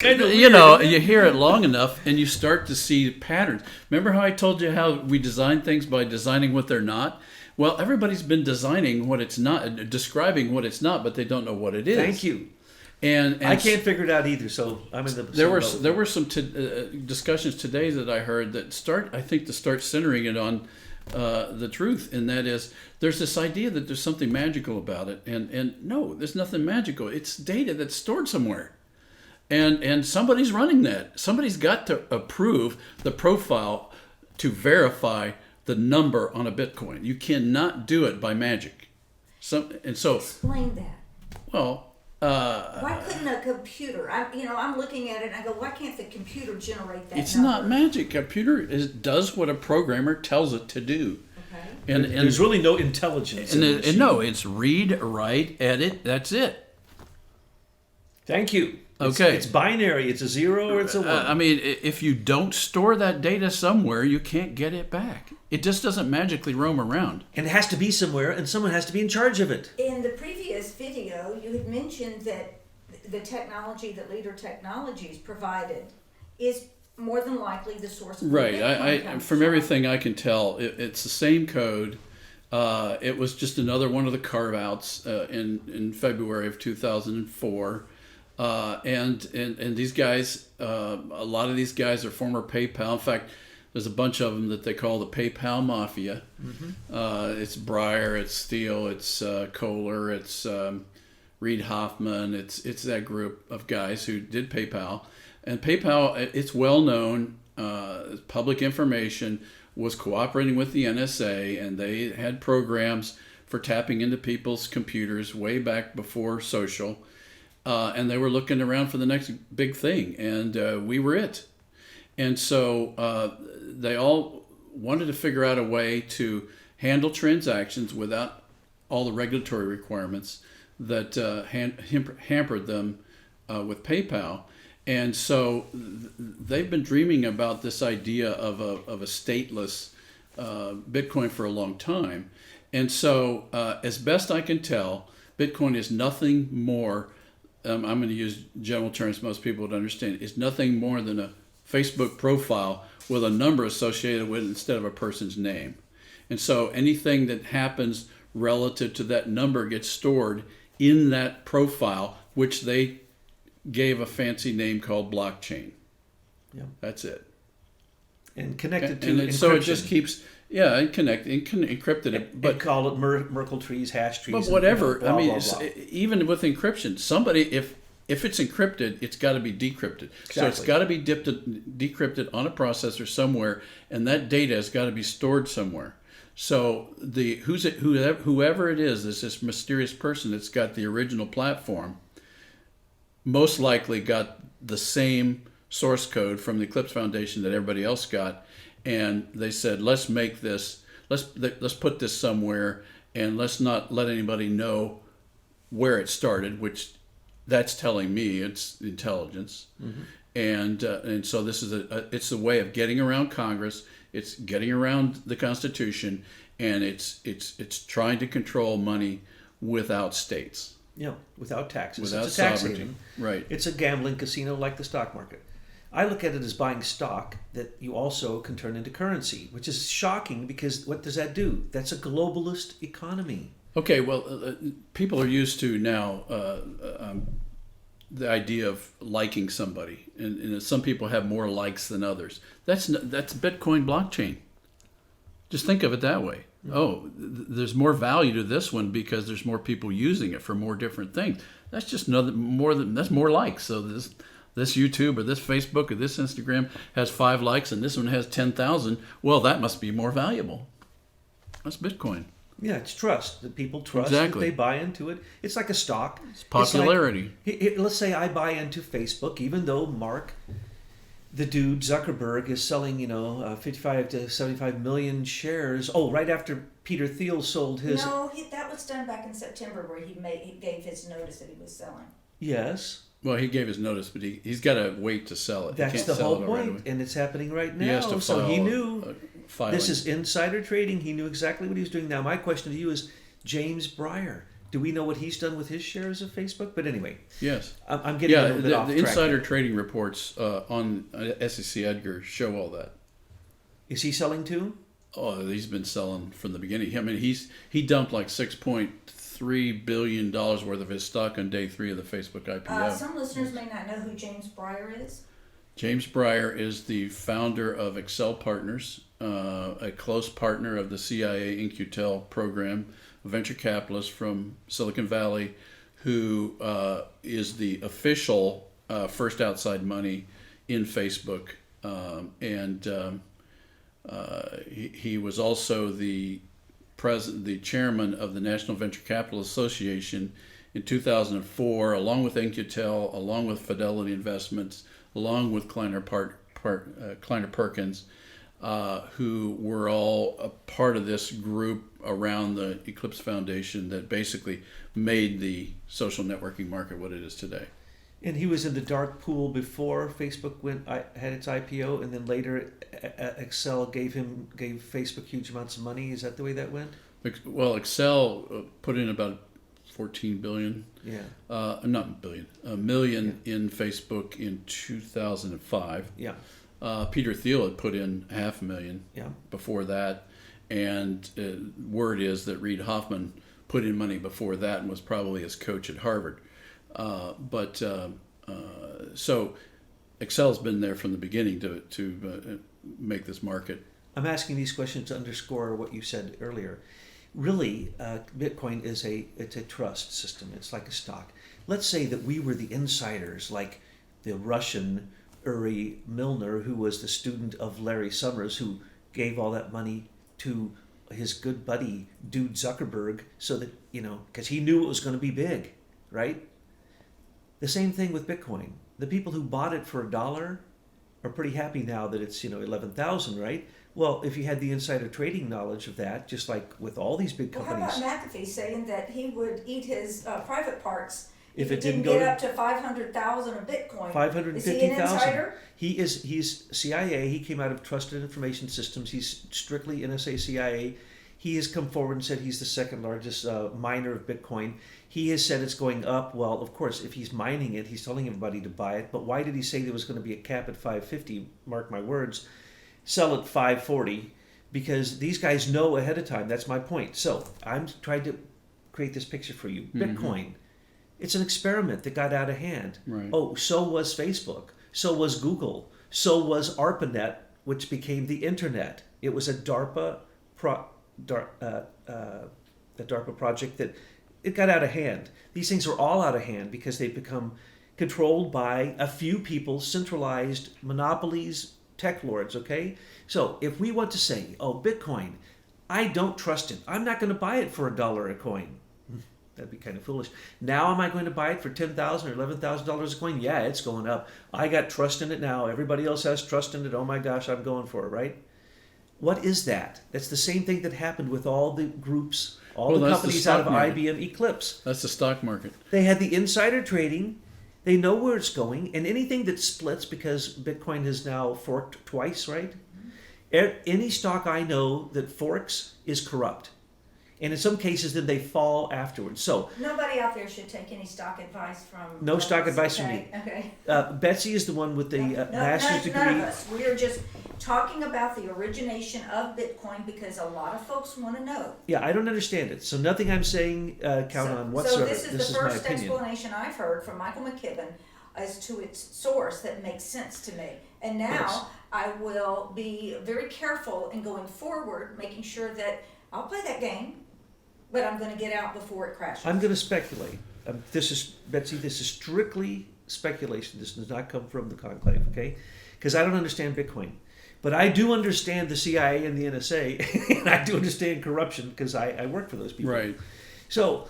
You know, you hear it long enough and you start to see patterns. Remember how I told you how we design things by designing what they're not? Well, everybody's been designing what it's not, describing what it's not, but they don't know what it is. Thank you. And I can't figure it out either, so I'm in the there were some discussions today that I heard that start centering it on the truth, and that is there's this idea that there's something magical about it, and no, there's nothing magical. It's data that's stored somewhere, and somebody's running that. Somebody's got to approve the profile to verify the number on a Bitcoin. You cannot do it by magic. Explain that. Well. Why couldn't a computer? I'm looking at it and I go, why can't the computer generate that? It's number? not magic. Computer does what a programmer tells it to do. Okay. And there's really no intelligence. And no, it's read, write, edit. That's it. Thank you. Okay. It's binary. It's a 0 or it's a 1. I mean, if you don't store that data somewhere, you can't get it back. It just doesn't magically roam around. And it has to be somewhere, and someone has to be in charge of it. In the previous video, you had mentioned that the technology that Leader Technologies provided is more than likely the source of right. Bitcoin From everything I can tell, it's the same code. It was just another one of the carve-outs in February of 2004. And these guys, a lot of these guys are former PayPal. In fact, there's a bunch of them that they call the PayPal Mafia. Mm-hmm. It's Breyer, it's Steele, it's Kohler, it's Reid Hoffman. It's that group of guys who did PayPal. And PayPal, it's well known, public information, was cooperating with the NSA, and they had programs for tapping into people's computers way back before social. And they were looking around for the next big thing, and we were it. And so they all wanted to figure out a way to handle transactions without all the regulatory requirements that hampered them with PayPal. And so they've been dreaming about this idea of a stateless Bitcoin for a long time. And so as best I can tell, Bitcoin is nothing more, I'm going to use general terms most people would understand, is nothing more than a Facebook profile with a number associated with it instead of a person's name. And so anything that happens relative to that number gets stored in that profile, which they gave a fancy name called blockchain. Yeah. That's it. And connected to and encryption. So it just keeps, encrypted it. But call it Merkle trees, hash trees. But whatever. Blah, blah, blah. Even with encryption, somebody, if it's encrypted, it's got to be decrypted. Exactly. So it's got to be decrypted on a processor somewhere, and that data has got to be stored somewhere. So whoever it is, this mysterious person that's got the original platform, most likely got the same source code from the Eclipse Foundation that everybody else got, and they said, let's make this, let's put this somewhere, and let's not let anybody know where it started, which that's telling me it's intelligence. Mm-hmm. And so this is it's a way of getting around Congress. It's getting around the Constitution, and it's trying to control money without states. Yeah, without taxes. Without it's a tax sovereignty. haven. Right. It's a gambling casino like the stock market. I look at it as buying stock that you also can turn into currency, which is shocking because what does that do? That's a globalist economy. Okay, well, people are used to now the idea of liking somebody, and some people have more likes than others. That's Bitcoin blockchain. Just think of it that way. Mm-hmm. Oh, there's more value to this one because there's more people using it for more different things. That's just that's more likes. So this YouTube or this Facebook or this Instagram has 5 likes and this one has 10,000. Well, that must be more valuable. That's Bitcoin. Yeah, it's trust. That people trust Exactly. that they buy into it. It's like a stock. It's popularity. Let's say I buy into Facebook, even though Mark, the dude Zuckerberg, is selling 55 to 75 million shares. Oh, right after Peter Thiel sold his. No, that was done back in September, where he gave his notice that he was selling. Yes. Well, he gave his notice, but he's got to wait to sell it. That's the whole point, and it's happening right now. He has to so he knew. Filing. This is insider trading. He knew exactly what he was doing. Now, my question to you is, James Breyer, Do we know what he's done with his shares of Facebook? But anyway, Yes. I'm getting a Yeah, little bit off the track. insider trading reports on SEC Edgar show all that. Is he selling too? Oh, he's been selling from the beginning. I mean, he dumped like $6.3 billion worth of his stock on day 3 of the Facebook IPO. Some listeners may not know who James Breyer is. James Breyer is the founder of Excel Partners, a close partner of the CIA InQtel program, a venture capitalist from Silicon Valley, who is the official first outside money in Facebook. He was also the chairman of the National Venture Capital Association in 2004, along with InQtel, along with Fidelity Investments, along with Kleiner Perkins, who were all a part of this group around the Eclipse Foundation that basically made the social networking market what it is today. And he was in the dark pool before Facebook had its IPO, and then later Excel gave Facebook huge amounts of money. Is that the way that went? Well, Excel put in about 14 billion. Yeah. Not billion, a million in Facebook in 2005. Yeah. Peter Thiel had put in 500,000 before that, and word is that Reid Hoffman put in money before that and was probably his coach at Harvard. So Excel's been there from the beginning to make this market. I'm asking these questions to underscore what you said earlier. Really, Bitcoin it's a trust system. It's like a stock. Let's say that we were the insiders, like the Russian Uri Milner, who was the student of Larry Summers, who gave all that money to his good buddy, Dude Zuckerberg, so that, because he knew it was going to be big, right? The same thing with Bitcoin. The people who bought it for $1 are pretty happy now that it's 11,000, right? Well, if you had the insider trading knowledge of that, just like with all these big Well, companies. how about McAfee saying that he would eat his private parts If he it didn't get go to- up to 500,000 of Bitcoin? 550,000. Is he an insider? He's CIA. He came out of Trusted Information Systems. He's strictly NSA CIA. He has come forward and said he's the second largest miner of Bitcoin. He has said it's going up. Well, of course, if he's mining it, he's telling everybody to buy it. But why did he say there was going to be a cap at 550? Mark my words. Sell at 540, because these guys know ahead of time. That's my point. So I'm trying to create this picture for you. Bitcoin. It's an experiment that got out of hand. Right. Oh, so was Facebook. So was Google. So was ARPANET, which became the internet. It was a DARPA project that it got out of hand. These things are all out of hand because they've become controlled by a few people, centralized monopolies, tech lords, okay? So if we want to say, oh, Bitcoin, I don't trust it. I'm not going to buy it for $1 a coin. That'd be kind of foolish. Now am I going to buy it for $10,000 or $11,000 a coin? Yeah, it's going up. I got trust in it now. Everybody else has trust in it. Oh my gosh, I'm going for it, right? What is that? That's the same thing that happened with all the groups, all the companies out of IBM Eclipse. That's the stock market. They had the insider trading. They know where it's going. And anything that splits, because Bitcoin has now forked twice, right? Any stock I know that forks is corrupt. And in some cases, then they fall afterwards. So Nobody out there should take any stock advice from. No stock advice from me. Okay. Betsy is the one with the master's degree. None of us. We are just talking about the origination of Bitcoin because a lot of folks want to know. Yeah, I don't understand it. So nothing I'm saying count on whatsoever. So this is the my first opinion. explanation I've heard from Michael McKibben as to its source that makes sense to me. And now Yes. I will be very careful in going forward, making sure that I'll play that game, but I'm going to get out before it crashes. I'm going to speculate. This is Betsy. This is strictly speculation. This does not come from the conclave, okay? Because I don't understand Bitcoin, but I do understand the CIA and the NSA, and I do understand corruption because I work for those people. Right. So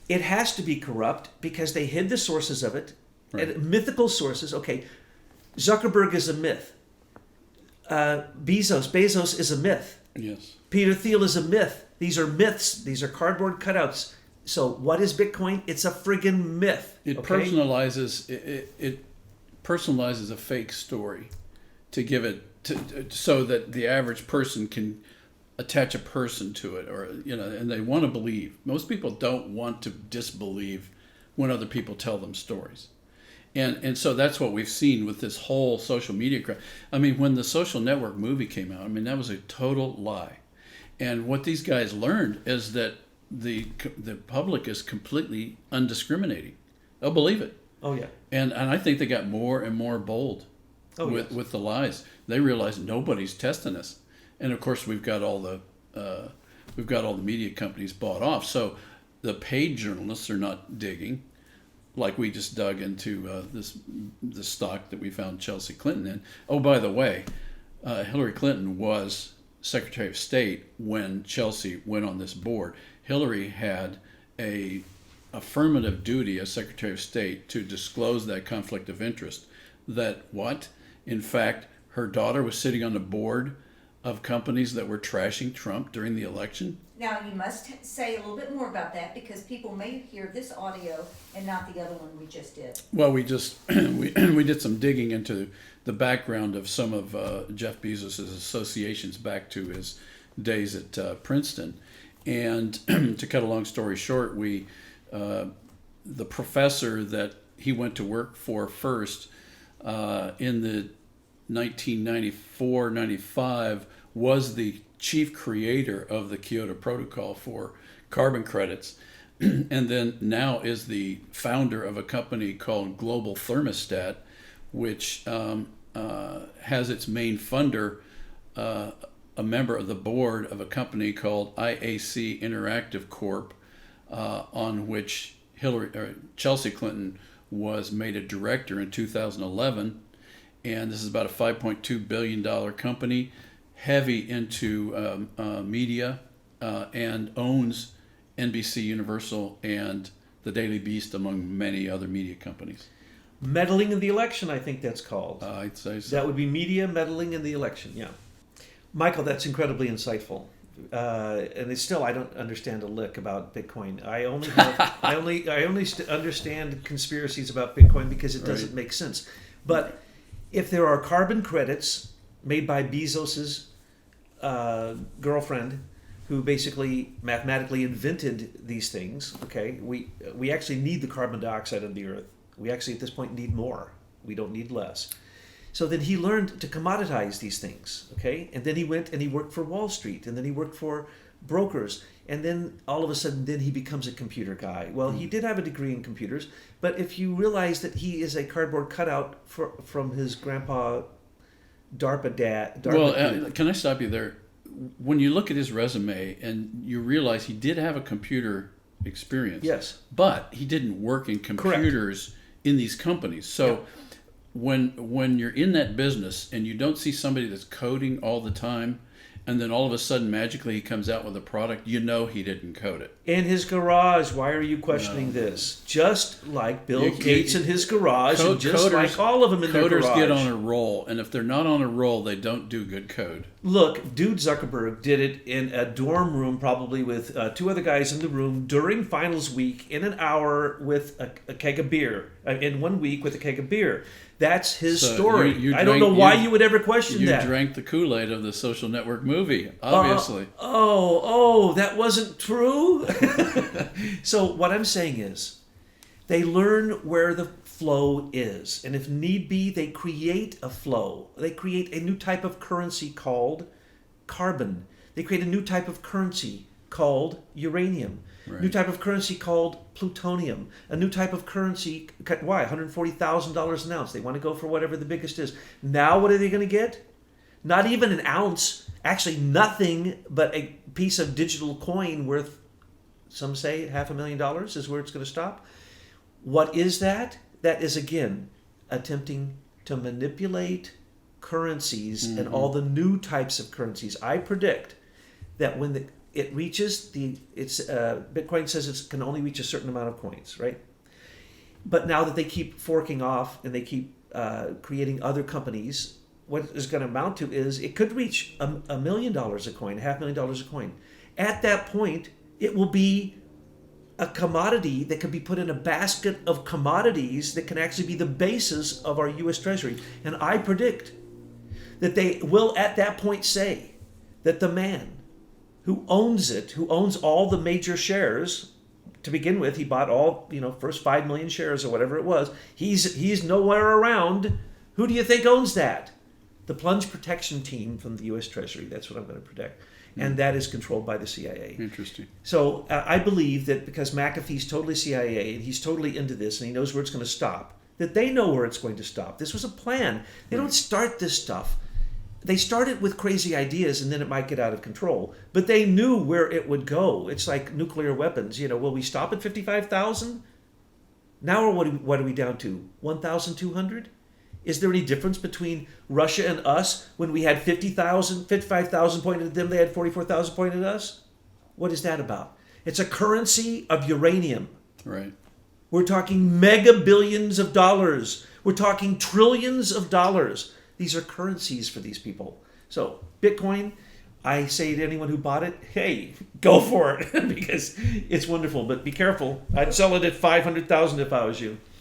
it has to be corrupt because they hid the sources of it, Right. and mythical sources. Okay, Zuckerberg is a myth. Bezos is a myth. Yes. Peter Thiel is a myth. These are myths. These are cardboard cutouts. So what is Bitcoin? It's a friggin' myth. It okay? personalizes it personalizes a fake story to give it so that the average person can attach a person to it, or and they want to believe. Most people don't want to disbelieve when other people tell them stories. And so that's what we've seen with this whole social media crowd. I mean, when the Social Network movie came out, I mean, that was a total lie. And what these guys learned is that the public is completely undiscriminating. They'll believe it. Oh yeah. And I think they got more and more bold with the lies. They realized nobody's testing us. And of course, we've got all the media companies bought off. So the paid journalists are not digging, like we just dug into the stock that we found Chelsea Clinton in. Oh, by the way, Hillary Clinton was Secretary of State when Chelsea went on this board. Hillary had a affirmative duty as Secretary of State to disclose that conflict of interest. In fact, her daughter was sitting on the board of companies that were trashing Trump during the election. Now, you must say a little bit more about that, because people may hear this audio and not the other one we just did. Well, we just we did some digging into the background of some of Jeff Bezos' associations back to his days at Princeton. And to cut a long story short, the professor that he went to work for first in the 1994-95 was the chief creator of the Kyoto Protocol for carbon credits, and then now is the founder of a company called Global Thermostat, which has its main funder a member of the board of a company called IAC Interactive Corp, on which Chelsea Clinton was made a director in 2011. And this is about a $5.2 billion company, heavy into media, and owns NBC Universal and the Daily Beast, among many other media companies. Meddling in the election, I think that's called. I'd say so. That would be media meddling in the election, yeah. Michael, that's incredibly insightful. And it's still, I don't understand a lick about Bitcoin. I only understand conspiracies about Bitcoin because it doesn't make sense. But if there are carbon credits made by Bezos's girlfriend, who basically mathematically invented these things, okay, we actually need the carbon dioxide on the earth. We actually at this point need more. We don't need less. So then he learned to commoditize these things, okay? And then he went and he worked for Wall Street, and then he worked for brokers, and then all of a sudden then he becomes a computer guy. Well, he did have a degree in computers, but if you realize that he is a cardboard cutout from his grandpa DARPA dad. Can I stop you there? When you look at his resume and you realize he did have a computer experience. Yes. But he didn't work in computers in these companies. So when you're in that business and you don't see somebody that's coding all the time, and then all of a sudden magically he comes out with a product, you know he didn't code it. In his garage, why are you questioning this? Just like Bill Gates in his garage, and just like all of them in their garage. Coders get on a roll, and if they're not on a roll, they don't do good code. Look, dude Zuckerberg did it in a dorm room, probably with two other guys in the room during finals week, in an hour with a keg of beer. In 1 week with a keg of beer. That's his story. I don't know why you would ever question that. You drank the Kool-Aid of the Social Network movie, obviously. That wasn't true? So what I'm saying is, they learn where the flow is. And if need be, they create a flow. They create a new type of currency called carbon. They create a new type of currency called uranium. Right. New type of currency called plutonium. A new type of currency, why? $140,000 an ounce. They want to go for whatever the biggest is. Now what are they going to get? Not even an ounce. Actually nothing but a piece of digital coin worth, some say, $500,000 is where it's going to stop. What is that? That is, again, attempting to manipulate currencies and all the new types of currencies. I predict that when it reaches Bitcoin says it can only reach a certain amount of coins, right? But now that they keep forking off and they keep creating other companies, what it's going to amount to is it could reach $1 million a coin, $500,000 a coin. At that point, it will be a commodity that could be put in a basket of commodities that can actually be the basis of our U.S. Treasury. And I predict that they will at that point say that the man who owns it, who owns all the major shares. To begin with, he bought all, first 5 million shares or whatever it was. He's nowhere around. Who do you think owns that? The plunge protection team from the U.S. Treasury. That's what I'm going to protect. And that is controlled by the CIA. Interesting. So I believe that because McAfee's totally CIA and he's totally into this and he knows where it's going to stop, that they know where it's going to stop. This was a plan. They don't start this stuff. They started with crazy ideas and then it might get out of control. But they knew where it would go. It's like nuclear weapons. Will we stop at 55,000? Now what are we down to? 1,200? Is there any difference between Russia and us when we had 55,000 pointed at them, they had 44,000 pointed at us? What is that about? It's a currency of uranium. Right. We're talking mega billions of dollars. We're talking trillions of dollars. These are currencies for these people. So Bitcoin, I say to anyone who bought it, hey, go for it because it's wonderful. But be careful. I'd sell it at 500,000 if I was you.